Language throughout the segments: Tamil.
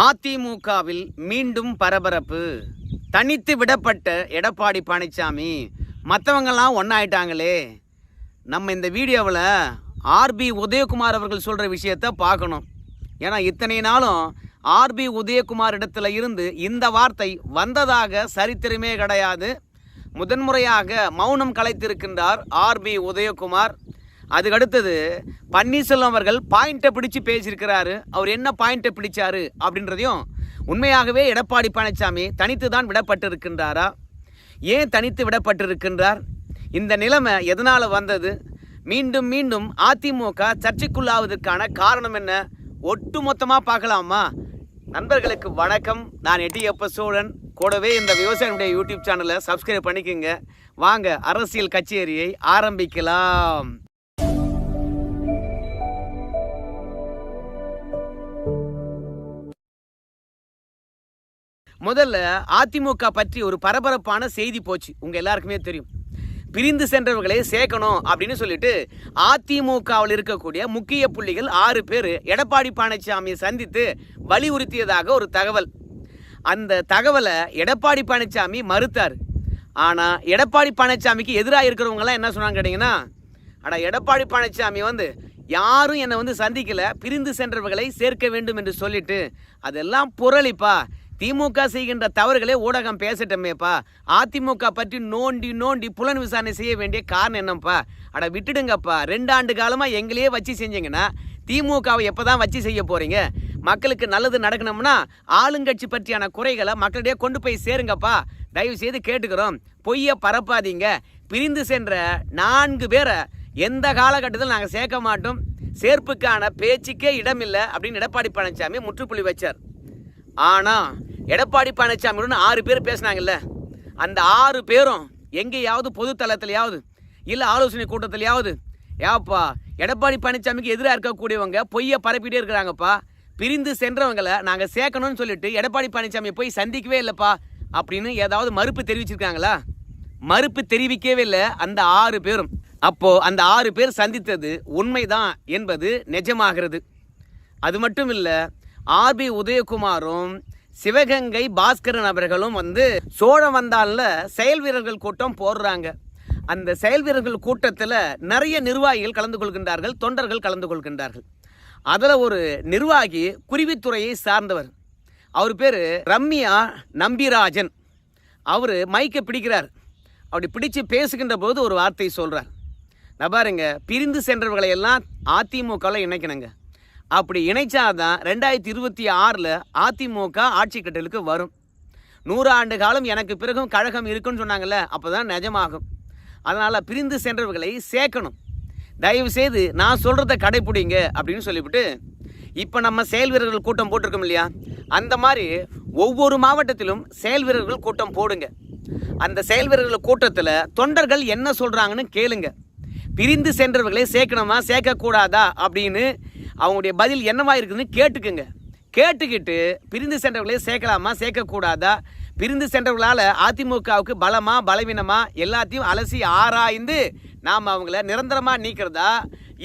அதிமுகவில் மீண்டும் பரபரப்பு. தனித்து விடப்பட்ட எடப்பாடி பழனிசாமி மற்றவங்கெல்லாம் ஒன்றாயிட்டாங்களே. நம்ம இந்த வீடியோவில் ஆர்பி உதயகுமார் அவர்கள் சொல்கிற விஷயத்தை பார்க்கணும். ஏன்னா இத்தனை நாளும் ஆர்பி உதயகுமார் இடத்துல இருந்து இந்த வார்த்தை வந்ததாக சரித்திரமே கிடையாது. முதன்முறையாக மௌனம் கலைத்திருக்கின்றார் ஆர்பி உதயகுமார். அதுக்கடுத்தது பன்னீர்செல்வம் அவர்கள் பாயிண்ட்டை பிடிச்சி பேசியிருக்கிறாரு. அவர் என்ன பாயிண்ட்டை பிடிச்சாரு அப்படின்றதையும், உண்மையாகவே எடப்பாடி பழனிசாமி தனித்து தான் விடப்பட்டிருக்கின்றாரா, ஏன் தனித்து விடப்பட்டிருக்கின்றார், இந்த நிலைமை எதனால் வந்தது, மீண்டும் மீண்டும் அதிமுக சர்ச்சைக்குள்ளாவதற்கான காரணம் என்ன, ஒட்டு மொத்தமாக பார்க்கலாமா? நண்பர்களுக்கு வணக்கம். நான் எட்டியப்ப சோழன். கூடவே இந்த விவசாயினுடைய யூடியூப் சேனலை சப்ஸ்கிரைப் பண்ணிக்கோங்க. வாங்க அரசியல் கச்சேரியை ஆரம்பிக்கலாம். முதல்ல அதிமுக பற்றி ஒரு பரபரப்பான செய்தி போச்சு. உங்கள் எல்லாருக்குமே தெரியும். பிரிந்து சென்றவர்களை சேர்க்கணும் அப்படின்னு சொல்லிட்டு அதிமுகவில் இருக்கக்கூடிய முக்கிய புள்ளிகள் 6 பேர் எடப்பாடி பழனிசாமியை சந்தித்து வலியுறுத்தியதாக ஒரு தகவல். அந்த தகவலை எடப்பாடி பழனிசாமி மறுத்தார். ஆனால் எடப்பாடி பழனிசாமிக்கு எதிராக இருக்கிறவங்கலாம் என்ன சொன்னாங்க கேட்டிங்கன்னா, எடப்பாடி பழனிசாமி யாரும் என்னை சந்திக்கலை, பிரிந்து சென்றவர்களை சேர்க்க வேண்டும் என்று சொல்லிட்டு, அதெல்லாம் புரளிப்பா, திமுக செய்கின்ற தவறுகளே ஊடகம் பேசட்டமேப்பா, அதிமுக பற்றி நோண்டி நோண்டி புலன் விசாரணை செய்ய வேண்டிய காரணம் என்னப்பா, விட்டுடுங்கப்பா, 2 ஆண்டு காலமாக எங்களையே வச்சு செஞ்சீங்கன்னா திமுகவை எப்போ தான் வச்சு செய்ய போகிறீங்க, மக்களுக்கு நல்லது நடக்கணும்னா ஆளுங்கட்சி பற்றியான குறைகளை மக்களிடையே கொண்டு போய் சேருங்கப்பா, தயவு செய்து கேட்டுக்கிறோம், பொய்யை பரப்பாதீங்க, பிரிந்து சென்ற 4 பேரை எந்த காலகட்டத்தில் நாங்கள் சேர்க்க மாட்டோம், சேர்ப்புக்கான பேச்சுக்கே இடமில்லை அப்படின்னு எடப்பாடி பழனிசாமி முற்றுப்புள்ளி வச்சார். ஆனால் எடப்பாடி பழனிசாமியுடன் 6 பேர் பேசினாங்கல்ல, அந்த 6 பேரும் எங்கேயாவது பொது தளத்திலையாவது இல்லை ஆலோசனை கூட்டத்திலையாவது, ஏப்பா எடப்பாடி பழனிசாமிக்கு எதிராக இருக்கக்கூடியவங்க பொய்யை பரப்பிட்டே இருக்கிறாங்கப்பா, பிரிந்து சென்றவங்களை நாங்கள் சேர்க்கணும்னு சொல்லிட்டு எடப்பாடி பழனிசாமியை போய் சந்திக்கவே இல்லைப்பா அப்படின்னு ஏதாவது மறுப்பு தெரிவிச்சிருக்காங்களா? மறுப்பு தெரிவிக்கவே இல்லை அந்த 6 பேரும். அப்போது அந்த 6 பேர் சந்தித்தது உண்மைதான் என்பது நிஜமாகிறது. அது மட்டும் இல்லை, ஆர்பி உதயகுமாரும் சிவகங்கை பாஸ்கரன் அவர்களும் சோழவந்தான்ல செயல் வீரர்கள் கூட்டம் போடுறாங்க. அந்த செயல் வீரர்கள் கூட்டத்தில் நிறைய நிர்வாகிகள் கலந்து கொள்கின்றார்கள், தொண்டர்கள் கலந்து கொள்கின்றார்கள். அதில் ஒரு நிர்வாகி குருவித்துறையை சார்ந்தவர், அவர் பேர் ரம்யா நம்பிராஜன். அவர் மைக்கை பிடிக்கிறார். அப்படி பிடிச்சு பேசுகின்ற போது ஒரு வார்த்தை சொல்கிறார். நான் பாருங்க, பிரிந்து சென்றவர்களை எல்லாம் அதிமுகவில் இணைக்கணுங்க, அப்படி இணைச்சாதான் 2026 அதிமுக ஆட்சி கட்டலுக்கு வரும். 100 ஆண்டு காலம் எனக்கு பிறகும் கழகம் இருக்குன்னு சொன்னாங்கல்ல, அப்போ தான் நிஜமாகும். அதனால் பிரிந்து சென்றவர்களை சேர்க்கணும், தயவு செய்து நான் சொல்கிறத கடைப்பிடிங்க அப்படின்னு சொல்லிவிட்டு, இப்போ நம்ம செயல் வீரர்கள் கூட்டம் போட்டிருக்கோம் இல்லையா, அந்த மாதிரி ஒவ்வொரு மாவட்டத்திலும் செயல் வீரர்கள் கூட்டம் போடுங்க. அந்த செயல் வீரர்கள் கூட்டத்தில் தொண்டர்கள் என்ன சொல்கிறாங்கன்னு கேளுங்க. பிரிந்து சென்றவர்களை சேர்க்கணுமா சேர்க்கக்கூடாதா அப்படின்னு அவங்களுடைய பதில் என்னவா இருக்குதுன்னு கேட்டுக்குங்க. கேட்டுக்கிட்டு பிரிந்து சென்றவர்களே சேர்க்கலாமா சேர்க்கக்கூடாதா, பிரிந்து சென்றவர்களால் அதிமுகவுக்கு பலமா பலவீனமா எல்லாத்தையும் அலசி ஆராய்ந்து நாம் அவங்கள நிரந்தரமாக நீக்கிறதா,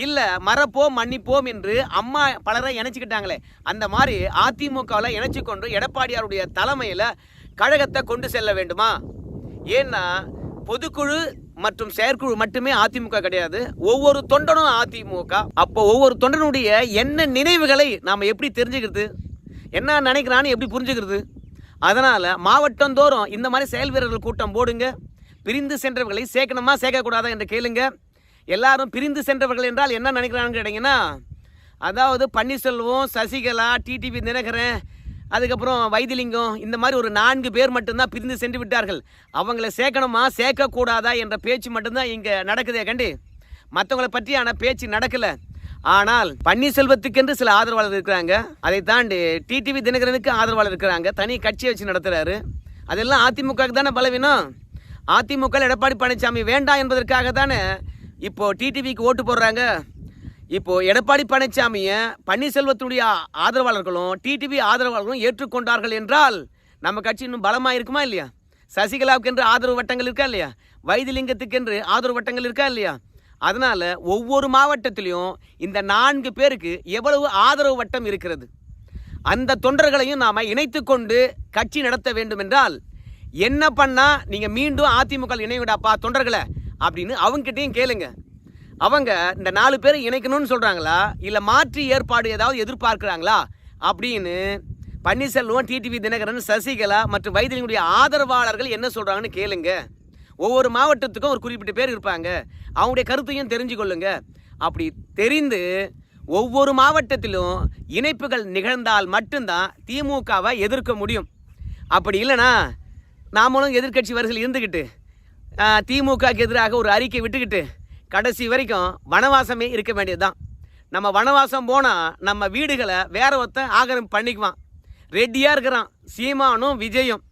இல்லை மறப்போம் மன்னிப்போம் என்று அம்மா பலரை இணைச்சிக்கிட்டாங்களே, அந்த மாதிரி அதிமுகவில் இணைச்சி கொண்டு எடப்பாடியாருடைய தலைமையில் கழகத்தை கொண்டு செல்ல வேண்டுமா? ஏன்னா பொதுக்குழு மற்றும் செயற்குழு மட்டுமே அதிமுக கிடையாது, ஒவ்வொரு தொண்டனும் அதிமுக. அப்போ ஒவ்வொரு தொண்டனுடைய என்ன நினைவுகளை நாம் எப்படி தெரிஞ்சுக்கிறது, என்ன நினைக்கிறான்னு எப்படி புரிஞ்சுக்கிறது? அதனால் மாவட்டந்தோறும் இந்த மாதிரி செயல் வீரர்கள் கூட்டம் போடுங்க. பிரிந்து சென்றவர்களை சேர்க்கணுமா சேர்க்கக்கூடாதா என்று கேளுங்க. எல்லாரும் பிரிந்து சென்றவர்கள் என்றால் என்ன நினைக்கிறான்னு கேட்டிங்கன்னா, அதாவது பன்னீர்செல்வம், சசிகலா, டிடிவி தினகரன், அதுக்கப்புறம் வைத்திலிங்கம், இந்த மாதிரி ஒரு 4 பேர் மட்டும்தான் பிரிந்து சென்று விட்டார்கள். அவங்கள சேர்க்கணுமா சேர்க்கக்கூடாதா என்ற பேச்சு மட்டும்தான் இங்கே நடக்குதே கண்டி, மற்றவங்களை பற்றியான பேச்சு நடக்கலை. ஆனால் பன்னீர்செல்வத்துக்கென்று சில ஆதரவாளர் இருக்கிறாங்க, அதை தாண்டி டிடிவி தினகரனுக்கு ஆதரவாளர் இருக்கிறாங்க, தனி கட்சியை வச்சு நடத்துகிறாரு. அதெல்லாம் அதிமுகவுக்கு தானே பலவீனம். அதிமுக எடப்பாடி பழனிசாமி வேண்டாம் என்பதற்காக தானே இப்போது டிடிவிக்கு ஓட்டு போடுறாங்க. இப்போது எடப்பாடி பழனிசாமியை பன்னீர்செல்வத்துடைய ஆதரவாளர்களும் டிடிவி ஆதரவாளர்களும் ஏற்றுக்கொண்டார்கள் என்றால் நம்ம கட்சி இன்னும் பலமாக இருக்குமா இல்லையா? சசிகலாவுக்கு என்று ஆதரவு வட்டங்கள் இருக்கா இல்லையா? வைத்திலிங்கத்துக்கென்று ஆதரவு வட்டங்கள் இருக்கா இல்லையா? அதனால் ஒவ்வொரு மாவட்டத்திலையும் இந்த 4 பேருக்கு எவ்வளவு ஆதரவு வட்டம் இருக்கிறது. அந்த தொண்டர்களையும் நாம் இணைத்து கொண்டு கட்சி நடத்த வேண்டும் என்றால் என்ன பண்ணால் நீங்கள் மீண்டும் அதிமுக இணைவிடாப்பா தொண்டர்களை அப்படின்னு அவங்ககிட்டையும் கேளுங்க. அவங்க இந்த 4 பேரை இணைக்கணும்னு சொல்கிறாங்களா இல்லை மாற்று ஏற்பாடு ஏதாவது எதிர்பார்க்குறாங்களா அப்படின்னு பன்னீர்செல்வம், டிடிவி தினகரன், சசிகலா மற்றும் வைத்திலிங்குடைய ஆதரவாளர்கள் என்ன சொல்கிறாங்கன்னு கேளுங்க. ஒவ்வொரு மாவட்டத்துக்கும் ஒரு குறிப்பிட்ட பேர் இருப்பாங்க, அவங்களுடைய கருத்தையும் தெரிஞ்சு கொள்ளுங்க. அப்படி தெரிந்து ஒவ்வொரு மாவட்டத்திலும் இணைப்புகள் நிகழ்ந்தால் மட்டும்தான் திமுகவை எதிர்க்க முடியும். அப்படி இல்லைனா நாமளும் எதிர்கட்சி வரிசையில் இருந்துக்கிட்டு திமுகவுக்கு எதிராக ஒரு அறிக்கை விட்டுக்கிட்டு கடைசி வரைக்கும் வனவாசமே இருக்க வேண்டியது தான். நம்ம வனவாசம் போனால் நம்ம வீடுகளை வேற ஒருத்தன் ஆக்கிரமிப்பு பண்ணிக்குவான். ரெடியாக இருக்கிறான் சீமானும் விஜயும்.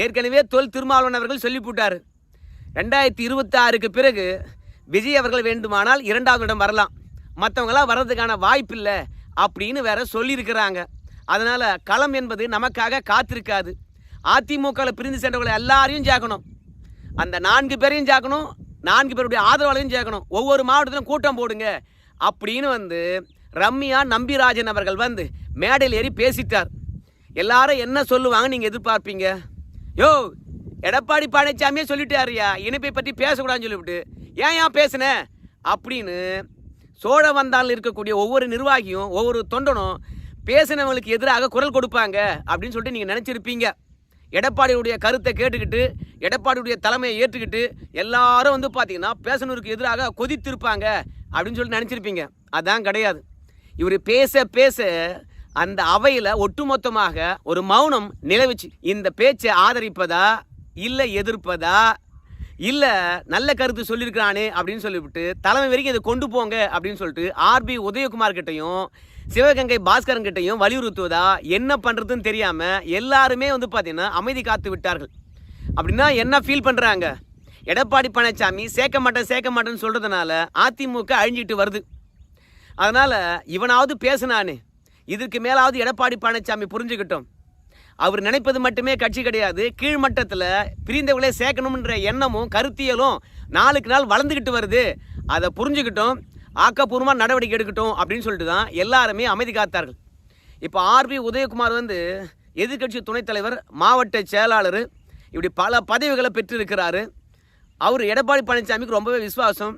ஏற்கனவே தொல் திருமாவளவன் அவர்கள் சொல்லி போட்டார், 2026க்கு பிறகு விஜய் அவர்கள் வேண்டுமானால் 2வது இடம் வரலாம், மற்றவங்களாம் வர்றதுக்கான வாய்ப்பில்லை அப்படின்னு வேற சொல்லியிருக்கிறாங்க. அதனால் களம் என்பது நமக்காக காத்திருக்காது. அதிமுகவில் பிரிந்து சென்றவர்களை எல்லாரையும் சேர்க்கணும், அந்த 4 பேரையும் சேர்க்கணும், 4 பேருடைய ஆதரவாளையும் சேர்க்கணும். ஒவ்வொரு மாவட்டத்திலும் கூட்டம் போடுங்க அப்படின்னு ரம்யா நம்பிராஜன் அவர்கள் மேடையில் ஏறி பேசிட்டார். எல்லாரும் என்ன சொல்லுவாங்க நீங்கள் எதிர்பார்ப்பீங்க? யோ, எடப்பாடி பழனிசாமியே சொல்லிட்டாருயா இணைப்பை பற்றி பேசக்கூடாதுன்னு சொல்லிவிட்டு ஏன் பேசுன அப்படின்னு சோழவந்தானில் இருக்கக்கூடிய ஒவ்வொரு நிர்வாகியும் ஒவ்வொரு தொண்டனும் பேசினவங்களுக்கு எதிராக குரல் கொடுப்பாங்க அப்படின்னு சொல்லிட்டு நீங்கள் நினச்சிருப்பீங்க. எடப்பாடியுடைய கருத்தை கேட்டுக்கிட்டு எடப்பாடியுடைய தலைமையை ஏற்றுக்கிட்டு எல்லாரும் பார்த்தீங்கன்னா பேசனூருக்கு எதிராக கொதித்திருப்பாங்க அப்படின்னு சொல்லி நினச்சிருப்பீங்க. அதான் கிடையாது. இவர் பேச பேச அந்த அவையில் ஒட்டுமொத்தமாக ஒரு மௌனம் நிலவுச்சு. இந்த பேச்சை ஆதரிப்பதா இல்லை எதிர்ப்பதா இல்லை நல்ல கருத்து சொல்லியிருக்கிறானே அப்படின்னு சொல்லிவிட்டு தலைமை வரைக்கும் இதை கொண்டு போங்க அப்படின்னு சொல்லிட்டு ஆர்பி உதயகுமார் கிட்டையும் சிவகங்கை பாஸ்கரன் கிட்டையும் வலியுறுத்துவதா என்ன பண்ணுறதுன்னு தெரியாமல் எல்லாருமே பார்த்தீங்கன்னா அமைதி காத்து விட்டார்கள். அப்படின்னா என்ன ஃபீல் பண்ணுறாங்க? எடப்பாடி பழனிசாமி சேர்க்க மாட்டேன்னு சொல்கிறதுனால அதிமுக அழிஞ்சிட்டு வருது. அதனால் இவனாவது பேசினானே, இதற்கு மேலாவது எடப்பாடி பழனிசாமி புரிஞ்சுக்கிட்டோம். அவர் நினைப்பது மட்டுமே கட்சி கிடையாது, கீழ்மட்டத்தில் பிரிந்தவர்களே சேர்க்கணுன்ற எண்ணமும் கருத்தியலும் நாளுக்கு நாள் வளர்ந்துக்கிட்டு வருது. அதை புரிஞ்சுக்கிட்டோம், ஆக்கப்பூர்வமாக நடவடிக்கை எடுக்கட்டும் அப்படின்னு சொல்லிட்டு தான் எல்லாருமே அமைதி காத்தார்கள். இப்போ ஆர்பி உதயகுமார் எதிர்கட்சி துணைத் தலைவர், மாவட்ட செயலாளர், இப்படி பல பதவிகளை பெற்றிருக்கிறாரு. அவர் எடப்பாடி பழனிசாமிக்கு ரொம்பவே விசுவாசம்.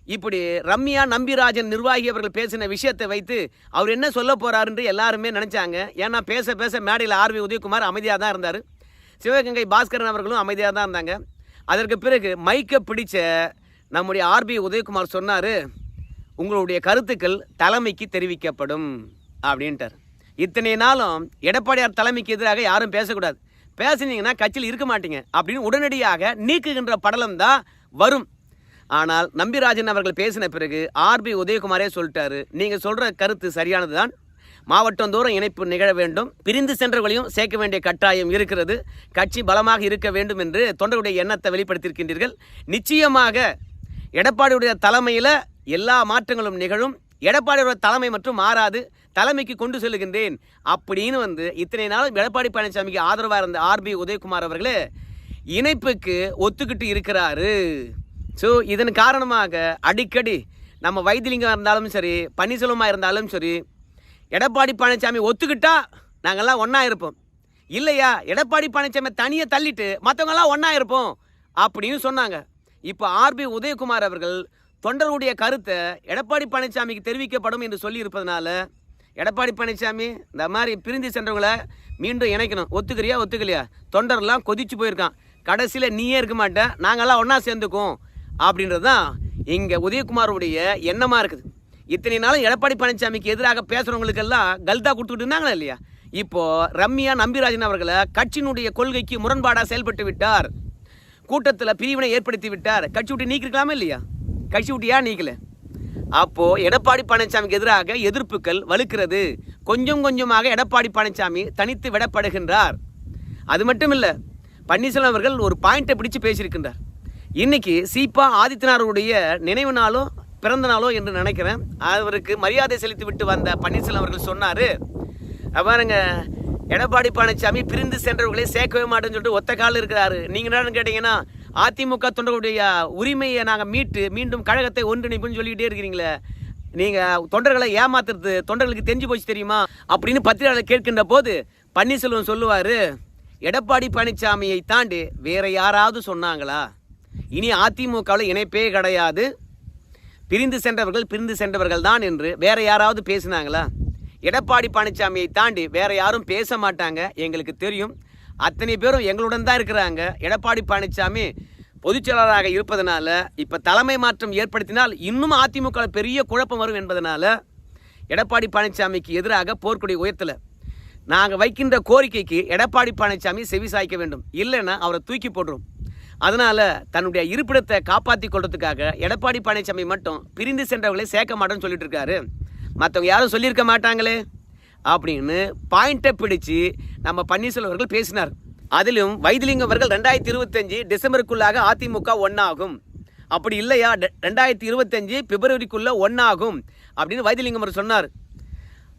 இப்படி ரம்யா நம்பிராஜன் நிர்வாகி அவர்கள் பேசின விஷயத்தை வைத்து அவர் என்ன சொல்ல போகிறாருன்று எல்லாருமே நினச்சாங்க. ஏன்னா பேச பேச மேடையில் ஆர்பி உதயகுமார் அமைதியாக தான் இருந்தார், சிவகங்கை பாஸ்கரன் அவர்களும் அமைதியாக தான் இருந்தாங்க. அதற்கு பிறகு மைக்கை பிடிச்ச நம்முடைய ஆர்பி உதயகுமார் சொன்னார், உங்களுடைய கருத்துக்கள் தலைமைக்கு தெரிவிக்கப்படும் அப்படின்ட்டார். இத்தனை நாளும் எடப்பாடியார் தலைமைக்கு எதிராக யாரும் பேசக்கூடாது, பேசுனீங்கன்னா கட்சியில் இருக்க மாட்டீங்க அப்படின்னு உடனடியாக நீக்குகின்ற படலம் தான் வரும். ஆனால் நம்பிராஜன் அவர்கள் பேசின பிறகு ஆர்பி உதயகுமாரே சொல்லிட்டாரு, நீங்கள் சொல்கிற கருத்து சரியானது தான், மாவட்டந்தோறும் இணைப்பு நிகழ வேண்டும், பிரிந்து சென்றவர்களையும் சேர்க்க வேண்டிய கட்டாயம் இருக்கிறது, கட்சி பலமாக இருக்க வேண்டும் என்று தொண்டருடைய எண்ணத்தை வெளிப்படுத்தியிருக்கின்றீர்கள். நிச்சயமாக எடப்பாடியுடைய தலைமையில் எல்லா மாற்றங்களும் நிகழும், எடப்பாடியோட தலைமை மற்றும் மாறாது, தலைமைக்கு கொண்டு செல்லுகின்றேன் அப்படின்னு இத்தனை நாளும் எடப்பாடி பழனிசாமிக்கு ஆதரவாக இருந்த ஆர்பி உதயகுமார் அவர்களே இணைப்புக்கு ஒத்துக்கிட்டு இருக்கிறாரு. ஸோ இதன் காரணமாக அடிக்கடி நம்ம வைத்திலிங்கம் இருந்தாலும் சரி, பன்னீர்செல்வமாக இருந்தாலும் சரி, எடப்பாடி பழனிசாமி ஒத்துக்கிட்டா நாங்கள்லாம் ஒன்றா இருப்போம், இல்லையா எடப்பாடி பழனிசாமி தனியாக தள்ளிட்டு மற்றவங்கெல்லாம் ஒன்றா இருப்போம் அப்படின்னு சொன்னாங்க. இப்போ ஆர்பி உதயகுமார் அவர்கள் தொண்டருடைய கருத்தை எடப்பாடி பழனிசாமிக்கு தெரிவிக்கப்படும் என்று சொல்லி இருப்பதனால எடப்பாடி பழனிசாமி இந்த மாதிரி பிரிந்து சென்றவங்களை மீண்டும் இணைக்கணும், ஒத்துக்கலையா? தொண்டர்லாம் கொதிச்சு போயிருக்கான், கடைசியில் நீயே இருக்க மாட்டேன், நாங்கள்லாம் ஒன்றா சேர்ந்துக்குவோம் அப்படின்றது தான் இங்கே உதயகுமாருடைய எண்ணமாக இருக்குது. இத்தனை நாளும் எடப்பாடி பழனிசாமிக்கு எதிராக பேசுகிறவங்களுக்கெல்லாம் கல்தா கொடுத்துக்கிட்டு இருந்தாங்களா இல்லையா? இப்போது ரம்யா நம்பிராஜன் அவர்களை கட்சியினுடைய கொள்கைக்கு முரண்பாடாக செயல்பட்டு விட்டார், கூட்டத்தில் பிரிவினை ஏற்படுத்தி விட்டார், கட்சி விட்டு நீக்கிருக்கலாமே இல்லையா? கட்சி விட்டு ஏன் நீக்கலை? அப்போது எடப்பாடி பழனிசாமிக்கு எதிராக எதிர்ப்புகள் வலுக்கிறது. கொஞ்சம் கொஞ்சமாக எடப்பாடி பழனிசாமி தனித்து விடப்படுகின்றார். அது மட்டும் இல்லை, பன்னீர்செல்வம் அவர்கள் ஒரு பாயிண்ட்டை பிடிச்சு பேசியிருக்கின்றார். இன்னைக்கு சீபா ஆதித்யநாதனுடைய நினைவு நாளோ பிறந்த நாளோ என்று நினைக்கிறேன், அவருக்கு மரியாதை செலுத்தி விட்டு வந்த பன்னீர்செல்வம் அவர்கள் சொன்னார், பாருங்க எடப்பாடி பழனிசாமி பிரிந்து சென்றவர்களே சேர்க்கவே மாட்டேன்னு சொல்லிட்டு ஒத்த காலில் இருக்கிறாரு. நீங்கள் என்னன்னு கேட்டிங்கன்னா அதிமுக தொண்டர்களுடைய உரிமையை நாங்கள் மீட்டு மீண்டும் கழகத்தை ஒன்றிணைப்புன்னு சொல்லிக்கிட்டே இருக்கிறீங்களே, நீங்கள் தொண்டர்களை ஏமாத்துறது தொண்டர்களுக்கு தெரிஞ்சு போச்சு தெரியுமா அப்படின்னு பத்திரிகையாளர் கேட்கின்ற போது பன்னீர்செல்வம் சொல்லுவார், எடப்பாடி பழனிசாமியை தாண்டி வேற யாராவது சொன்னாங்களா? இனி அதிமுகவில் இணைப்பே கிடையாது, பிரிந்து சென்றவர்கள் தான் என்று வேற யாராவது பேசினாங்களா? எடப்பாடி பழனிசாமியை தாண்டி வேற யாரும் பேச மாட்டாங்க, எங்களுக்கு தெரியும். அத்தனை பேரும் எங்களுடன் தான் இருக்கிறாங்க. எடப்பாடி பழனிசாமி பொதுச்செயலாளராக இருப்பதனால இப்போ தலைமை மாற்றம் ஏற்படுத்தினால் இன்னும் அதிமுக பெரிய குழப்பம் வரும் என்பதனால எடப்பாடி பழனிசாமிக்கு எதிராக போர்க்கொடி உயர்த்தலை. நாங்கள் வைக்கின்ற கோரிக்கைக்கு எடப்பாடி பழனிசாமி செவி சாய்க்க வேண்டும், இல்லைன்னா அவரை தூக்கி போடுறோம். அதனால் தன்னுடைய இருப்பிடத்தை காப்பாற்றி கொள்றதுக்காக எடப்பாடி பழனிசாமி மட்டும் பிரிந்து சென்றவர்களை சேர்க்க மாட்டேன்னு சொல்லிட்டு இருக்காரு. மற்றவங்க யாரும் சொல்லியிருக்க மாட்டாங்களே அப்படின்னு பாயிண்ட்டை பிடிச்சு நம்ம பன்னீர்செல்வம் அவர்கள் பேசினார். அதிலும் வைத்திலிங்கம் அவர்கள் 2025 டிசம்பருக்குள்ளாக அதிமுக ஒன்றாகும், அப்படி இல்லையா 2025 பிப்ரவரிக்குள்ளே ஒன்றாகும் அப்படின்னு வைத்திலிங்கம் அவர் சொன்னார்.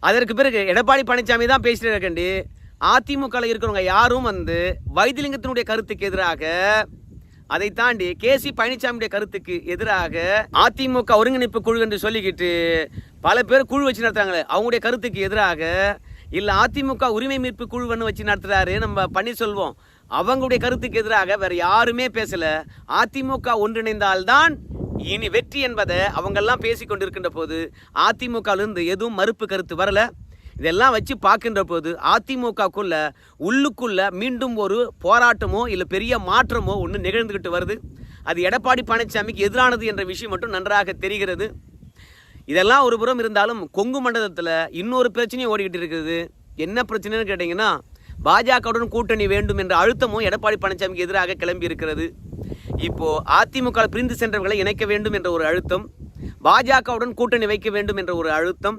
அதற்கு பிறகு எடப்பாடி பழனிசாமி தான் பேசிட்டு இருக்கண்டி அதிமுகவில் இருக்கிறவங்க யாரும் வைத்திலிங்கத்தினுடைய கருத்துக்கு எதிராக, அதை தாண்டி கேசி பழனிசாமியுடைய கருத்துக்கு எதிராக அதிமுக ஒருங்கிணைப்பு குழு என்று சொல்லிக்கிட்டு பல பேர் குழு வச்சு நடத்துறாங்களே அவங்களுடைய கருத்துக்கு எதிராக, இல்லை அதிமுக உரிமை மீட்பு குழுவன்னு வச்சு நடத்துறாரு நம்ம பன்னீர்செல்வம், அவங்களுடைய கருத்துக்கு எதிராக வேற யாருமே பேசல. அதிமுக ஒன்றிணைந்தால்தான் இனி வெற்றி என்பதை அவங்கெல்லாம் பேசி கொண்டிருக்கின்ற போது அதிமுகவிலிருந்து எதுவும் மறுப்பு கருத்து வரல. இதெல்லாம் வச்சு பார்க்கின்ற போது அதிமுகக்குள்ள உள்ளுக்குள்ள மீண்டும் ஒரு போராட்டமோ இல்லை பெரிய மாற்றமோ ஒன்று நிகழ்ந்துக்கிட்டு வருது. அது எடப்பாடி பழனிசாமிக்கு எதிரானது என்ற விஷயம் மட்டும் நன்றாக தெரிகிறது. இதெல்லாம் ஒரு புறம் இருந்தாலும் கொங்கு மண்டலத்தில் இன்னொரு பிரச்சனையும் ஓடிக்கிட்டு இருக்குது. என்ன பிரச்சனைன்னு கேட்டிங்கன்னா, பாஜகவுடன் கூட்டணி வேண்டும் என்ற அழுத்தமும் எடப்பாடி பழனிசாமிக்கு எதிராக கிளம்பி இருக்கிறது. இப்போது அதிமுக பிரிந்து சென்றவர்களை இணைக்க வேண்டும் என்ற ஒரு அழுத்தம், பாஜகவுடன் கூட்டணி வைக்க வேண்டும் என்ற ஒரு அழுத்தம்.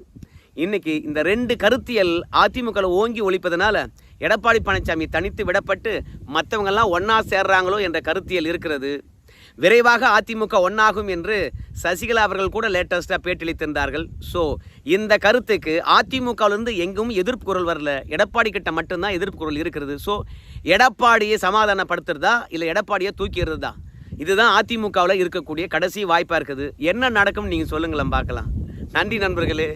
இன்னைக்கு இந்த ரெண்டு கருத்தியல் அதிமுக ஓங்கி ஒழிப்பதனால எடப்பாடி பழனிசாமி தனித்து விடப்பட்டு மற்றவங்கெல்லாம் ஒன்றா சேர்றாங்களோ என்ற கருத்தியல் இருக்கிறது. விரைவாக அதிமுக ஒன்றாகும் என்று சசிகலா அவர்கள் கூட லேட்டஸ்ட்டாக பேட்டியளித்திருந்தார்கள். ஸோ இந்த கருத்துக்கு அதிமுகவிலிருந்து எங்கும் எதிர்ப்பு குரல் வரல, எடப்பாடி கிட்ட மட்டும்தான் எதிர்ப்பு குரல் இருக்கிறது. ஸோ எடப்பாடியை சமாதானப்படுத்துறதா இல்லை எடப்பாடியை தூக்கிடுறதா, இதுதான் அதிமுகவில் இருக்கக்கூடிய கடைசி வாய்ப்பாக இருக்குது. என்ன நடக்கும்னு நீங்கள் சொல்லுங்களேன் பார்க்கலாம். நன்றி நண்பர்களே.